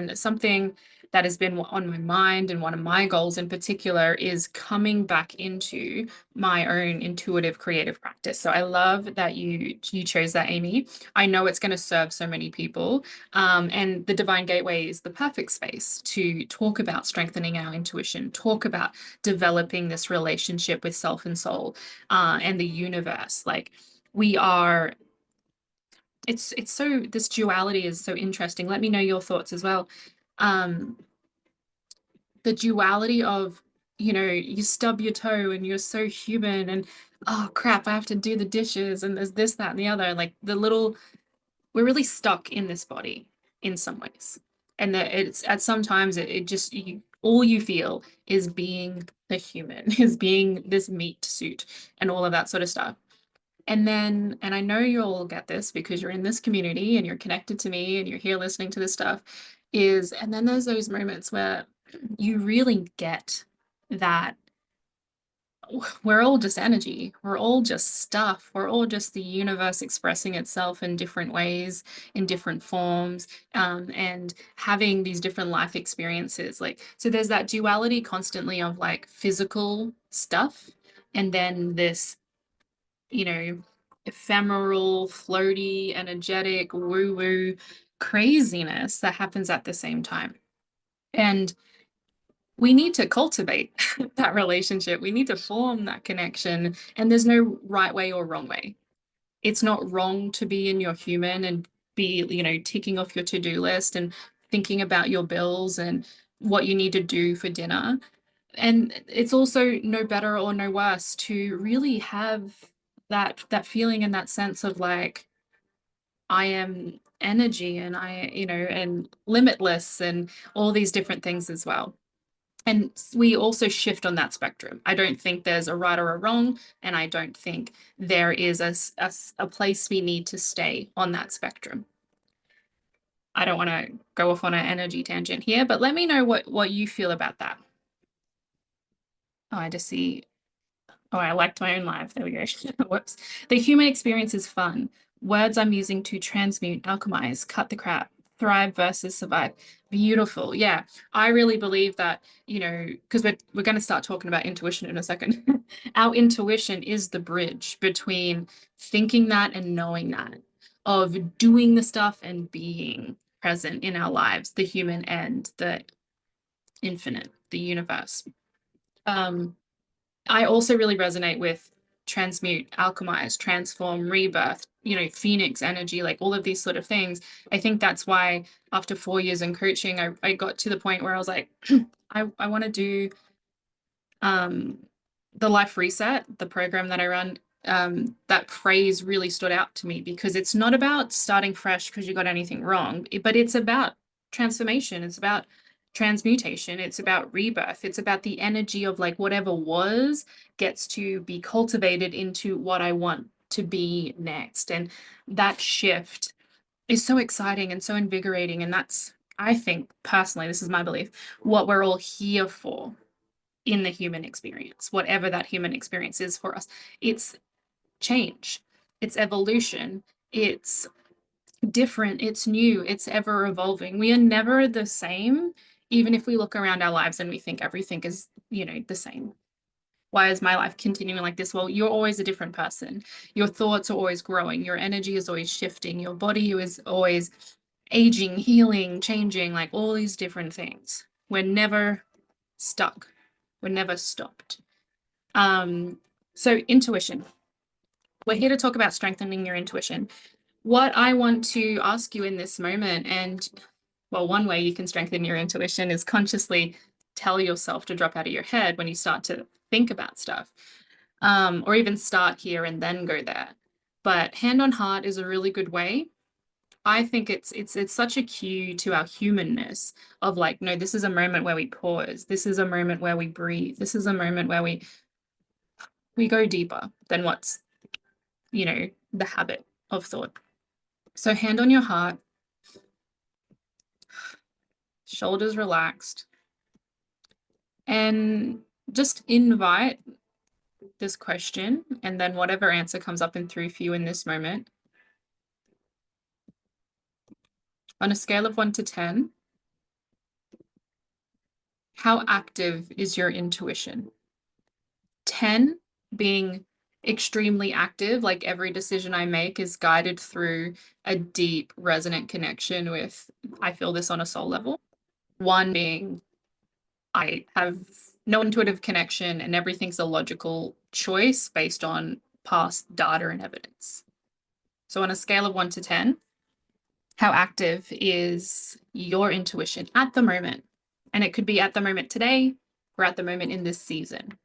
And something that has been on my mind, and one of my goals in particular, is coming back into my own intuitive creative practice. So I love that you chose that, Amy. I know it's going to serve so many people. And the Divine Gateway is the perfect space to talk about strengthening our intuition, talk about developing this relationship with self and soul, and the universe. Like, we are, it's so, this duality is so interesting. Let me know your thoughts as well. Um, the duality of, you stub your toe and you're so human, and oh crap, I have to do the dishes, and there's this, that, and the other. Like, we're really stuck in this body in some ways. And that it's at sometimes it just all you feel is being the human, is being this meat suit and all of that sort of stuff. And then, and I know you'll get this because you're in this community and you're connected to me and you're here listening to this stuff, and then there's those moments where you really get that we're all just energy. We're all just stuff. We're all just the universe expressing itself in different ways, in different forms, and having these different life experiences. Like, so there's that duality constantly of like physical stuff, and then this, you know, ephemeral, floaty, energetic, woo-woo craziness that happens at the same time. And we need to cultivate that relationship. We need to form that connection. And there's no right way or wrong way. It's not wrong to be in your human and be, ticking off your to-do list and thinking about your bills and what you need to do for dinner. And it's also no better or no worse to really have that feeling and that sense of like, I am energy, and and limitless, and all these different things as well. And we also shift on that spectrum. I don't think there's a right or a wrong, and I don't think there is a place we need to stay on that spectrum. I don't want to go off on an energy tangent here, but let me know what you feel about that. Oh, I just see. Oh, I liked my own live. There we go. Whoops. The human experience is fun. Words I'm using to transmute, alchemize, cut the crap, thrive versus survive. Beautiful. Yeah. I really believe that, because we're going to start talking about intuition in a second. Our intuition is the bridge between thinking that and knowing that, of doing the stuff and being present in our lives, the human and the infinite, the universe. I also really resonate with transmute, alchemize, transform, rebirth, phoenix energy, like all of these sort of things. I think that's why after 4 years in coaching, I got to the point where I was like, I want to do um, the life reset, the program that I run. That phrase really stood out to me because it's not about starting fresh because you got anything wrong, but it's about transformation. It's about transmutation. It's about rebirth. It's about the energy of like whatever was gets to be cultivated into what I want to be next. And that shift is so exciting and so invigorating. And that's, I think personally, this is my belief, what we're all here for in the human experience, whatever that human experience is for us. It's change, it's evolution, it's different, it's new, it's ever evolving. We are never the same, even if we look around our lives and we think everything is, the same. Why is my life continuing like this? Well, you're always a different person. Your thoughts are always growing. Your energy is always shifting. Your body is always aging, healing, changing, like all these different things. We're never stuck. We're never stopped. So intuition. We're here to talk about strengthening your intuition. What I want to ask you in this moment, and well, one way you can strengthen your intuition is consciously tell yourself to drop out of your head when you start to think about stuff, or even start here and then go there. But hand on heart is a really good way. I think it's such a cue to our humanness of like, no, this is a moment where we pause. This is a moment where we breathe. This is a moment where we go deeper than what's, the habit of thought. So hand on your heart, shoulders relaxed, and just invite this question, and then whatever answer comes up and through for you in this moment. On a scale of 1 to 10, how active is your intuition? 10 being extremely active, like every decision I make is guided through a deep, resonant connection with, I feel this on a soul level. 1 being, I have no intuitive connection and everything's a logical choice based on past data and evidence. So, on a scale of 1 to 10, how active is your intuition at the moment? And it could be at the moment today or at the moment in this season.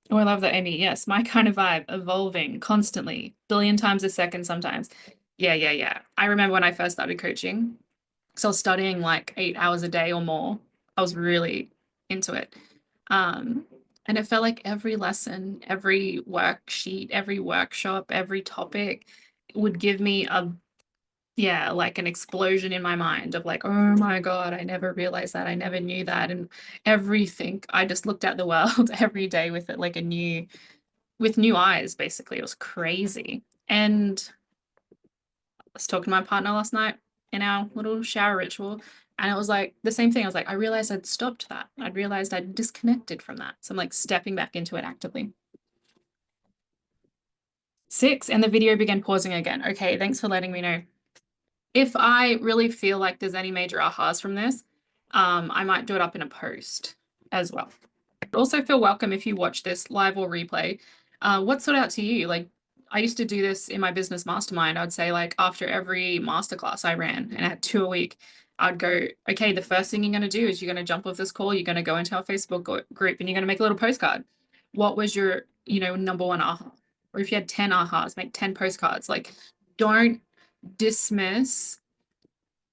Oh, I love that, Amy. Yes, my kind of vibe, evolving constantly, billion times a second sometimes. Yeah, yeah, yeah. I remember when I first started coaching, so I was studying like 8 hours a day or more. I was really into it. Um, and it felt like every lesson, every worksheet, every workshop, every topic would give me a, yeah, like an explosion in my mind of like, oh my God, I never realized that. I never knew that. And everything, I just looked at the world every day with it like a new, with new eyes, basically. It was crazy. And I was talking to my partner last night in our little shower ritual. And it was like the same thing. I was like, I realized I'd stopped that. I'd realized I'd disconnected from that. So I'm like stepping back into it actively. 6, and the video began pausing again. Okay, thanks for letting me know. If I really feel like there's any major ahas from this, I might do it up in a post as well. Also feel welcome if you watch this live or replay. What stood out to you? Like, I used to do this in my business mastermind. I'd say, like, after every masterclass I ran, and I had 2 a week, I'd go, okay, the first thing you're going to do is you're going to jump off this call, you're going to go into our Facebook group, and you're going to make a little postcard. What was your, number one aha? Or if you had 10 ahas, make 10 postcards. Like, don't dismiss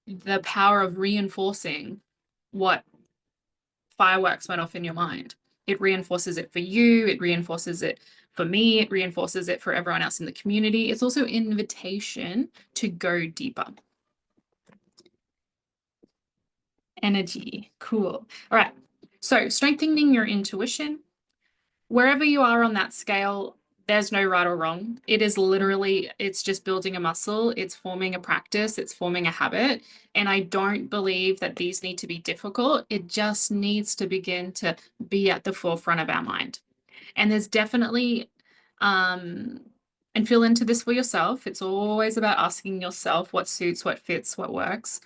the power of reinforcing what fireworks went off in your mind. It reinforces it for you, it reinforces it for me, it reinforces it for everyone else in the community. It's also invitation to go deeper. Energy. Cool. All right. So, strengthening your intuition. Wherever you are on that scale, there's no right or wrong. It is literally, it's just building a muscle, it's forming a practice, it's forming a habit. And I don't believe that these need to be difficult. It just needs to begin to be at the forefront of our mind. And there's definitely, and feel into this for yourself. It's always about asking yourself what suits, what fits, what works.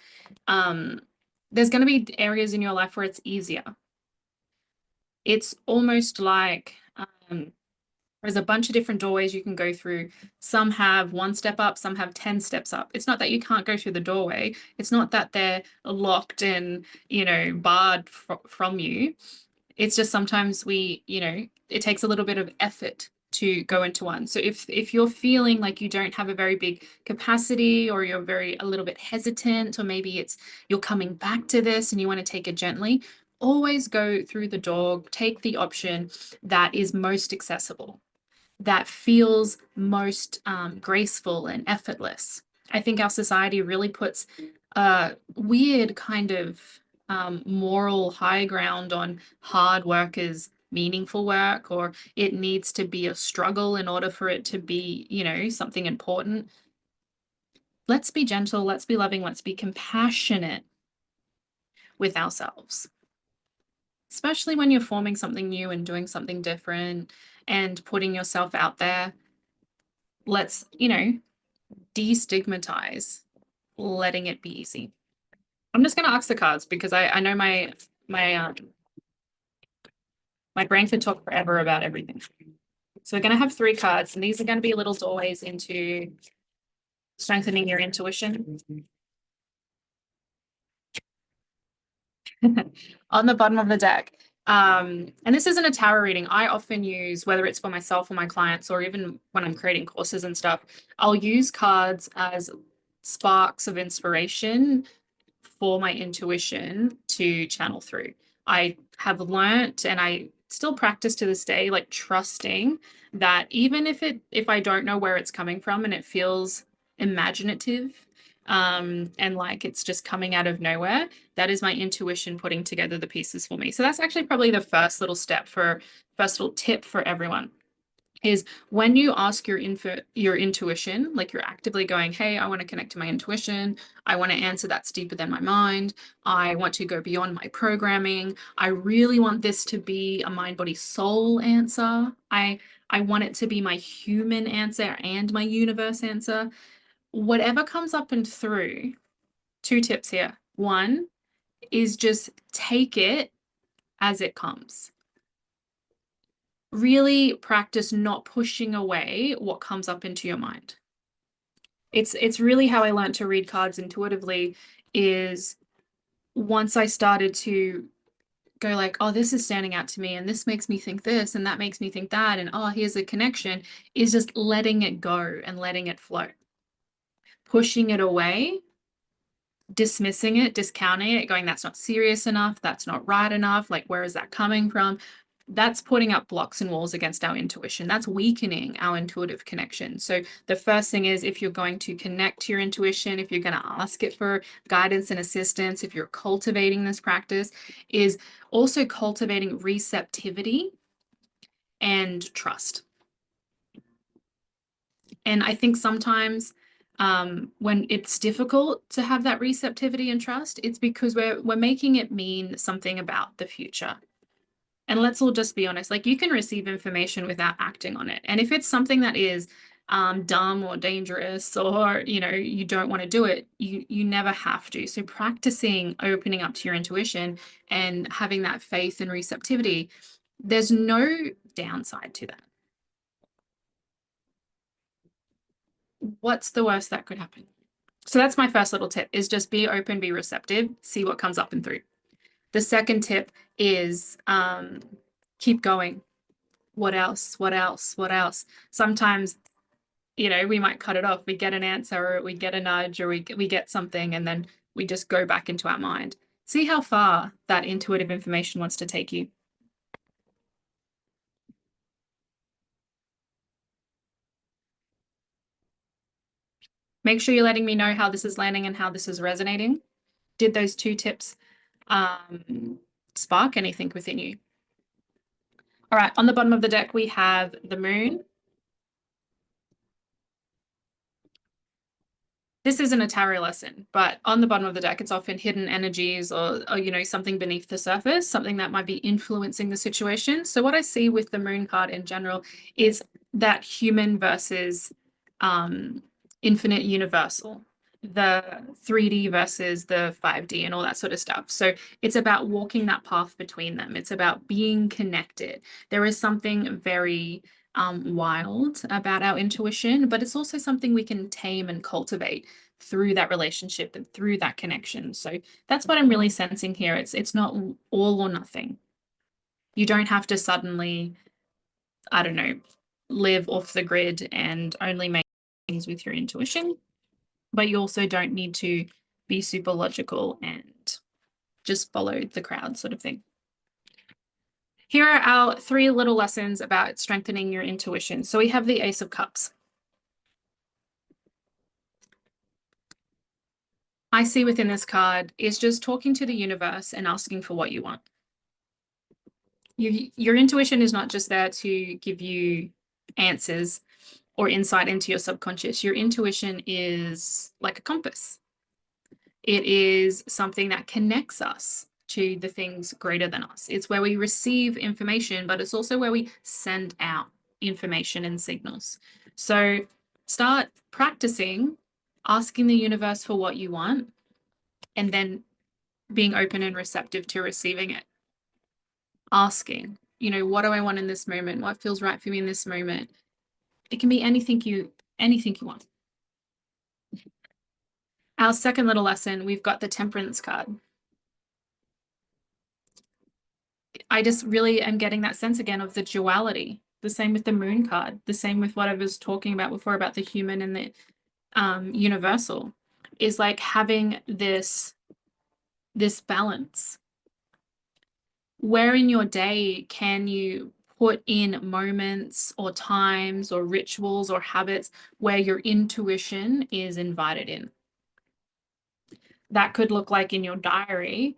There's going to be areas in your life where it's easier. It's almost like there's a bunch of different doorways you can go through. Some have 1 step up, some have 10 steps up. It's not that you can't go through the doorway. It's not that they're locked and, barred from you. It's just sometimes it takes a little bit of effort to go into one. So if you're feeling like you don't have a very big capacity, or you're a little bit hesitant, or maybe it's you're coming back to this and you want to take it gently, always go through the door, take the option that is most accessible, that feels most graceful and effortless. I think our society really puts a weird kind of moral high ground on hard work is meaningful work, or it needs to be a struggle in order for it to be, something important. Let's be gentle, let's be loving, let's be compassionate with ourselves, especially when you're forming something new and doing something different and putting yourself out there. Let's, destigmatize letting it be easy. I'm just going to ask the cards because I know my brain could talk forever about everything. So we're going to have 3 cards, and these are going to be little doorways into strengthening your intuition. On the bottom of the deck. And this isn't a tarot reading. I often use, whether it's for myself or my clients, or even when I'm creating courses and stuff, I'll use cards as sparks of inspiration for my intuition to channel through. I have learnt, and I still practice to this day, like trusting that even if I don't know where it's coming from and it feels imaginative, and like it's just coming out of nowhere, that is my intuition putting together the pieces for me. So that's actually probably the first little tip for everyone. is when you ask your intuition, like you're actively going, hey, I want to connect to my intuition. I want to answer that's deeper than my mind. I want to go beyond my programming. I really want this to be a mind, body, soul answer. I want it to be my human answer and my universe answer. Whatever comes up and through, two tips here. One is just take it as it comes. Really practice not pushing away what comes up into your mind. It's really how I learned to read cards intuitively is once I started to go like, oh, this is standing out to me and this makes me think this and that makes me think that and oh, here's a connection, is just letting it go and letting it flow. Pushing it away, dismissing it, discounting it, going, that's not serious enough, that's not right enough, like where is that coming from? That's putting up blocks and walls against our intuition. That's weakening our intuitive connection. So the first thing is if you're going to connect to your intuition, if you're going to ask it for guidance and assistance, if you're cultivating this practice, is also cultivating receptivity and trust. And I think sometimes when it's difficult to have that receptivity and trust, it's because we're making it mean something about the future. And let's all just be honest, like you can receive information without acting on it. And if it's something that is dumb or dangerous or you don't want to do it, you never have to. So practicing opening up to your intuition and having that faith and receptivity, there's no downside to that. What's the worst that could happen? So that's my first little tip is just be open, be receptive, see what comes up and through. The second tip is keep going. What else? What else? What else? Sometimes, we might cut it off. We get an answer or we get a nudge or we get something and then we just go back into our mind. See how far that intuitive information wants to take you. Make sure you're letting me know how this is landing and how this is resonating. Did those two tips spark anything within you? All right, on the bottom of the deck, we have the moon. This isn't a tarot lesson, but on the bottom of the deck, it's often hidden energies or something beneath the surface, something that might be influencing the situation. So what I see with the moon card in general is that human versus infinite universal, the 3D versus the 5D and all that sort of stuff. So it's about walking that path between them. It's about being connected. There is something very wild about our intuition, but it's also something we can tame and cultivate through that relationship and through that connection. So that's what I'm really sensing here. It's not all or nothing. You don't have to suddenly, I don't know, live off the grid and only make things with your intuition, but you also don't need to be super logical and just follow the crowd sort of thing. Here are our 3 little lessons about strengthening your intuition. So we have the Ace of Cups. I see within this card is just talking to the universe and asking for what you want. Your intuition is not just there to give you answers or insight into your subconscious. Your intuition is like a compass. It is something that connects us to the things greater than us. It's where we receive information, but it's also where we send out information and signals. So start practicing asking the universe for what you want and then being open and receptive to receiving it. Asking, what do I want in this moment? What feels right for me in this moment? It can be anything you want. Our second little lesson, we've got the Temperance card. I just really am getting that sense again of the duality. The same with the moon card, the same with what I was talking about before about the human and the universal, is like having this balance. Where in your day can you put in moments or times or rituals or habits where your intuition is invited in? That could look like in your diary,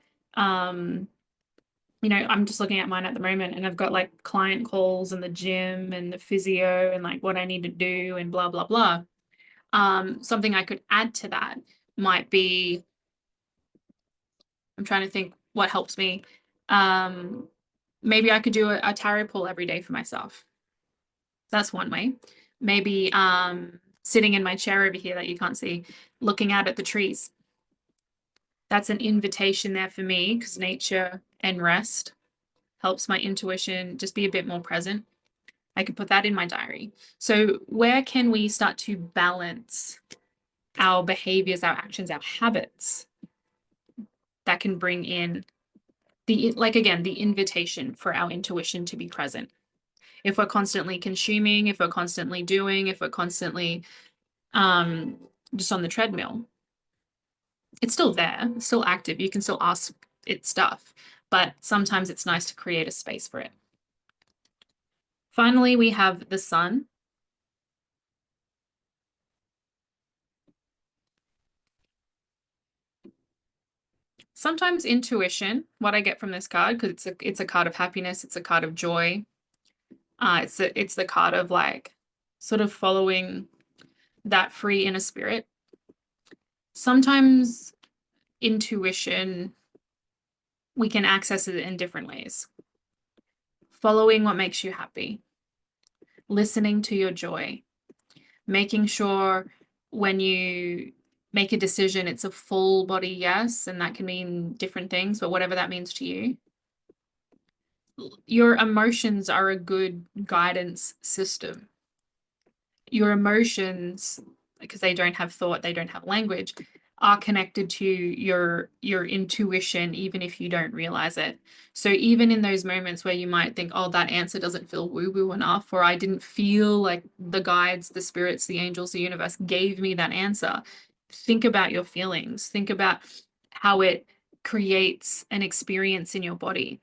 I'm just looking at mine at the moment and I've got like client calls and the gym and the physio and like what I need to do and blah, blah, blah. Something I could add to that might be, I'm trying to think what helps me. Um, Maybe I could do a tarot pull every day for myself. That's one way. Maybe sitting in my chair over here that you can't see, looking out at the trees. That's an invitation there for me because nature and rest helps my intuition just be a bit more present. I could put that in my diary. So, where can we start to balance our behaviors, our actions, our habits that can bring in like again, the invitation for our intuition to be present? If we're constantly consuming, if we're constantly doing, if we're constantly um, just on the treadmill, it's still there, it's still active. You can still ask it stuff, but sometimes it's nice to create a space for it. Finally, we have the sun. Sometimes intuition, what I get from this card, because it's a card of happiness, it's a card of joy. It's the card of like sort of following that free inner spirit. Sometimes intuition, we can access it in different ways. Following what makes you happy, listening to your joy, making sure when you make a decision, it's a full body yes, and that can mean different things, but whatever that means to you. Your emotions are a good guidance system. Your emotions, because they don't have thought, they don't have language, are connected to your intuition, even if you don't realize it. So even in those moments where you might think, oh, that answer doesn't feel woo-woo enough, or I didn't feel like the guides, the spirits, the angels, the universe gave me that answer, think about your feelings. Think about how it creates an experience in your body,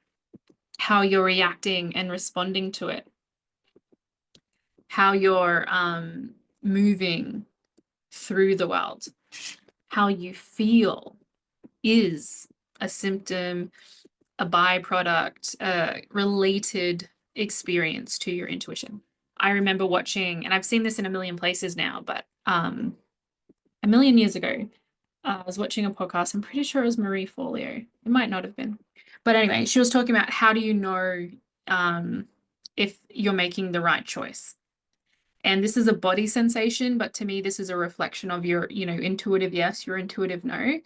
how you're reacting and responding to it, how you're moving through the world. How you feel is a symptom, a byproduct, a related experience to your intuition. I remember watching, and I've seen this in a million places now, but a million years ago, I was watching a podcast. I'm pretty sure it was Marie Forleo. It might not have been. But anyway, she was talking about how do you know if you're making the right choice? And this is a body sensation, but to me, this is a reflection of your, intuitive yes, your intuitive no,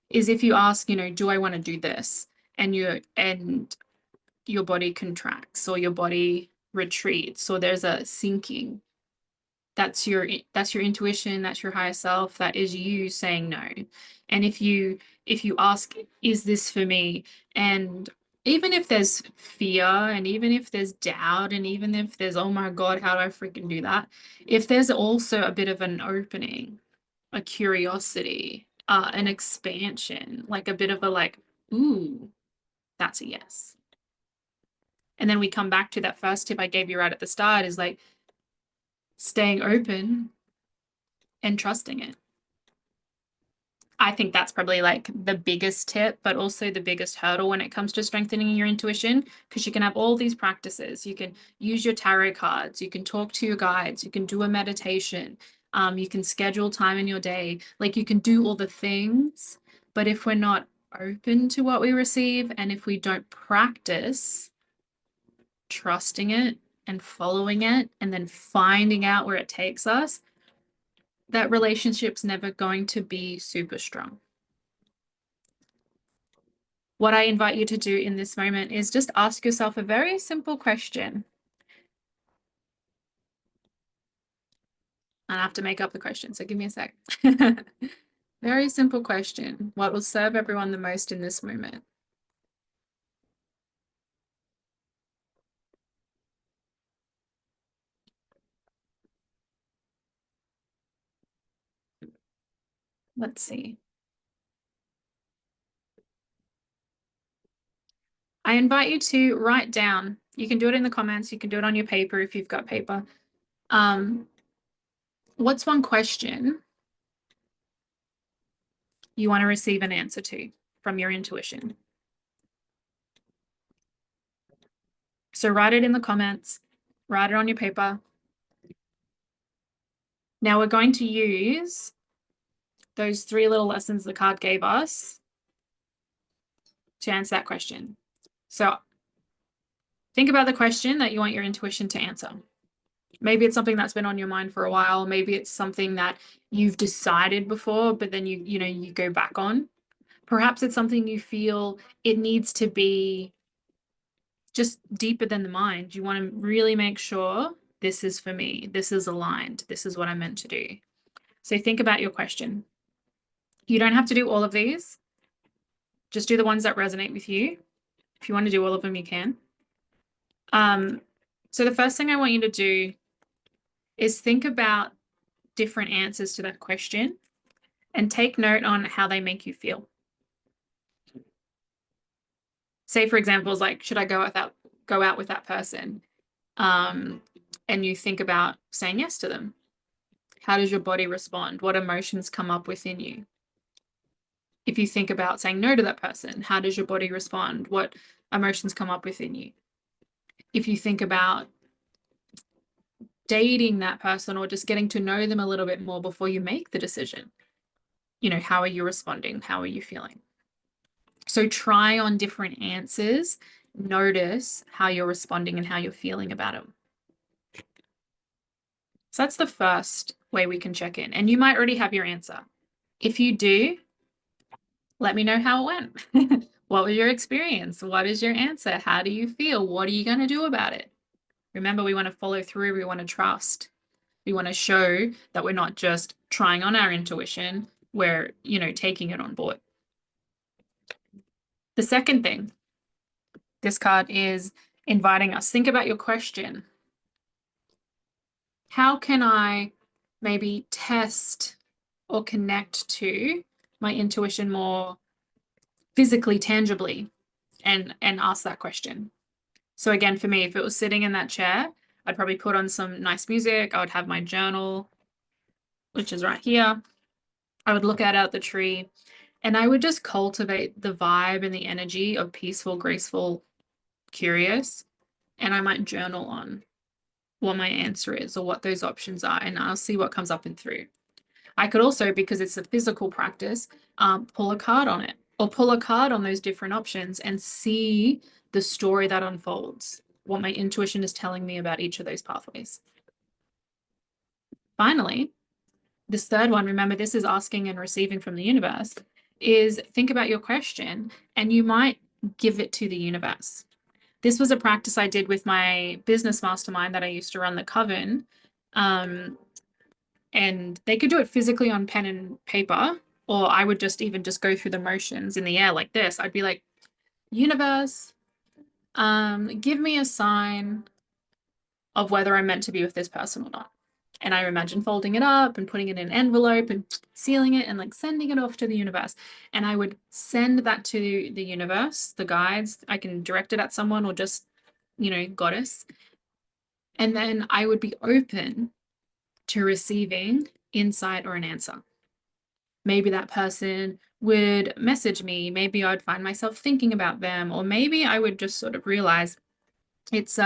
is if you ask, do I want to do this? And your body contracts or your body retreats or there's a sinking. That's your intuition, that's your higher self, that is you saying no. And if you ask, is this for me? And even if there's fear and even if there's doubt and even if there's, oh my God, how do I freaking do that? If there's also a bit of an opening, a curiosity, an expansion, like a bit of a like, ooh, that's a yes. And then we come back to that first tip I gave you right at the start is like staying open and trusting it. I think that's probably like the biggest tip, but also the biggest hurdle when it comes to strengthening your intuition, because you can have all these practices. You can use your tarot cards, you can talk to your guides, you can do a meditation, you can schedule time in your day. Like you can do all the things, but if we're not open to what we receive and if we don't practice trusting it and following it and then finding out where it takes us, that relationship's never going to be super strong. What I invite you to do in this moment is just ask yourself a very simple question. I have to make up the question, so give me a sec. Very simple question. What will serve everyone the most in this moment? Let's see. I invite you to write down. You can do it in the comments. You can do it on your paper if you've got paper. What's one question you want to receive an answer to from your intuition? So write it in the comments, write it on your paper. Now we're going to use those 3 little lessons the card gave us to answer that question. So think about the question that you want your intuition to answer. Maybe it's something that's been on your mind for a while. Maybe it's something that you've decided before, but then you go back on. Perhaps it's something you feel it needs to be just deeper than the mind. You want to really make sure this is for me. This is aligned. This is what I'm meant to do. So think about your question. You don't have to do all of these. Just do the ones that resonate with you. If you want to do all of them, you can. So the first thing I want you to do is think about different answers to that question and take note on how they make you feel. Say, for example, like, should I go out with that person? And you think about saying yes to them. How does your body respond? What emotions come up within you? If you think about saying no to that person, how does your body respond? What emotions come up within you? If you think about dating that person or just getting to know them a little bit more before you make the decision, how are you responding? How are you feeling? So try on different answers. Notice how you're responding and how you're feeling about them. So that's the first way we can check in. And you might already have your answer. If you do, let me know how it went. What was your experience? What is your answer? How do you feel? What are you going to do about it? Remember, we want to follow through. We want to trust. We want to show that we're not just trying on our intuition. We're, taking it on board. The second thing, this card is inviting us. Think about your question. How can I maybe test or connect to my intuition more physically, tangibly, and ask that question? So again, for me, if it was sitting in that chair, I'd probably put on some nice music. I would have my journal, which is right here. I would look out at the tree and I would just cultivate the vibe and the energy of peaceful, graceful, curious. And I might journal on what my answer is or what those options are, and I'll see what comes up and through. I could also, because it's a physical practice, pull a card on it or pull a card on those different options and see the story that unfolds, what my intuition is telling me about each of those pathways. Finally, this third one, remember this is asking and receiving from the universe, is think about your question and you might give it to the universe. This was a practice I did with my business mastermind that I used to run, the Coven. And they could do it physically on pen and paper, or I would just go through the motions in the air like this. I'd be like, universe, give me a sign of whether I'm meant to be with this person or not. And I imagine folding it up and putting it in an envelope and sealing it and like sending it off to the universe. And I would send that to the universe, the guides. I can direct it at someone or just, goddess. And then I would be open to receiving insight or an answer. Maybe that person would message me. Maybe I'd find myself thinking about them, or maybe I would just sort of realize it's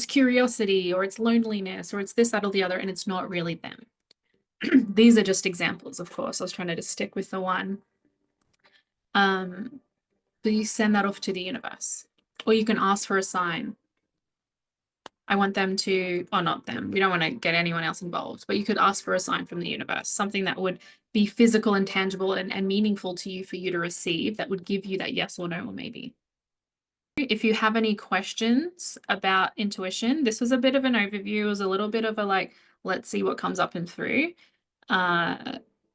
curiosity or it's loneliness or it's this, that, or the other, and it's not really them. These are just examples, of course. I was trying to just stick with the one. But you send that off to the universe, or you can ask for a sign. I want them to, or not them, we don't want to get anyone else involved, but you could ask for a sign from the universe, something that would be physical and tangible and meaningful to you for you to receive, that would give you that yes or no or maybe. If you have any questions about intuition, this was a bit of an overview. It was a little bit of a like, let's see what comes up and through.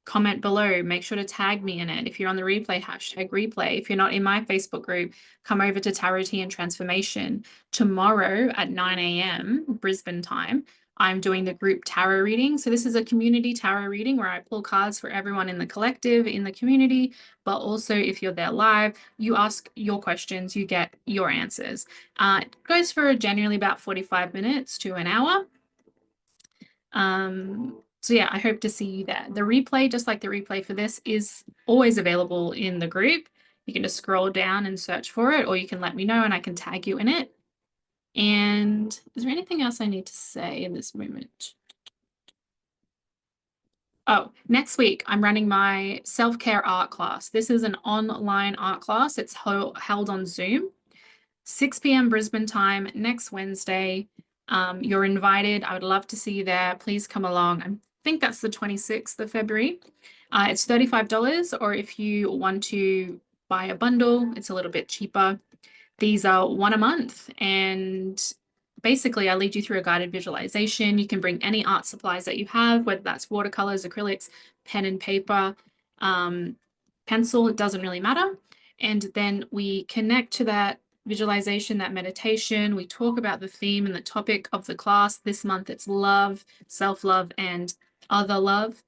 Comment below. Make sure to tag me in it. If you're on the replay, hashtag replay. If you're not in my Facebook group, come over to Tarot Tea and Transformation. Tomorrow at 9 a.m. Brisbane time, I'm doing the group tarot reading. So this is a community tarot reading where I pull cards for everyone in the collective, in the community, but also if you're there live, you ask your questions, you get your answers. It goes for generally about 45 minutes to an hour. So yeah, I hope to see you there. The replay, just like the replay for this, is always available in the group. You can just scroll down and search for it, or you can let me know and I can tag you in it. And is there anything else I need to say in this moment? Oh, next week I'm running my self-care art class. This is an online art class. It's held on Zoom, 6 p.m. Brisbane time next Wednesday. You're invited. I would love to see you there. Please come along. I think that's the 26th of February. It's $35, or if you want to buy a bundle, it's a little bit cheaper. These are one a month, and basically I lead you through a guided visualization. You can bring any art supplies that you have, whether that's watercolors, acrylics, pen and paper, pencil, it doesn't really matter. And then we connect to that visualization, that meditation. We talk about the theme and the topic of the class. This month it's love, self-love, and other love.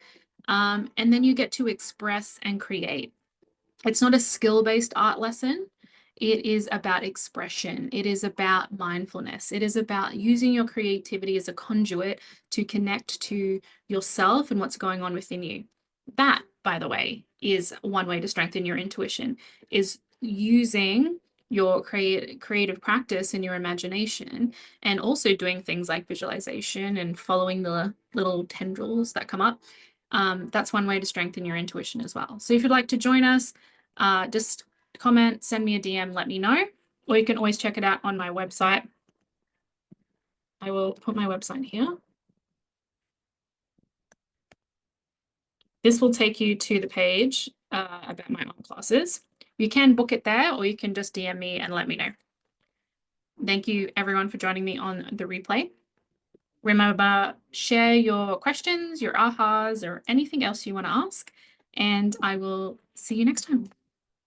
And then you get to express and create. It's not a skill-based art lesson. It is about expression. It is about mindfulness. It is about using your creativity as a conduit to connect to yourself and what's going on within you. That, by the way, is one way to strengthen your intuition, is using your creative practice and your imagination, and also doing things like visualization and following the little tendrils that come up. That's one way to strengthen your intuition as well. So if you'd like to join us, just comment, send me a DM, let me know, or you can always check it out on my website. I will put my website here. This will take you to the page about my art classes. You can book it there, or you can just DM me and let me know. Thank you everyone for joining me on the replay. Remember, share your questions, your ahas, or anything else you want to ask, and I will see you next time.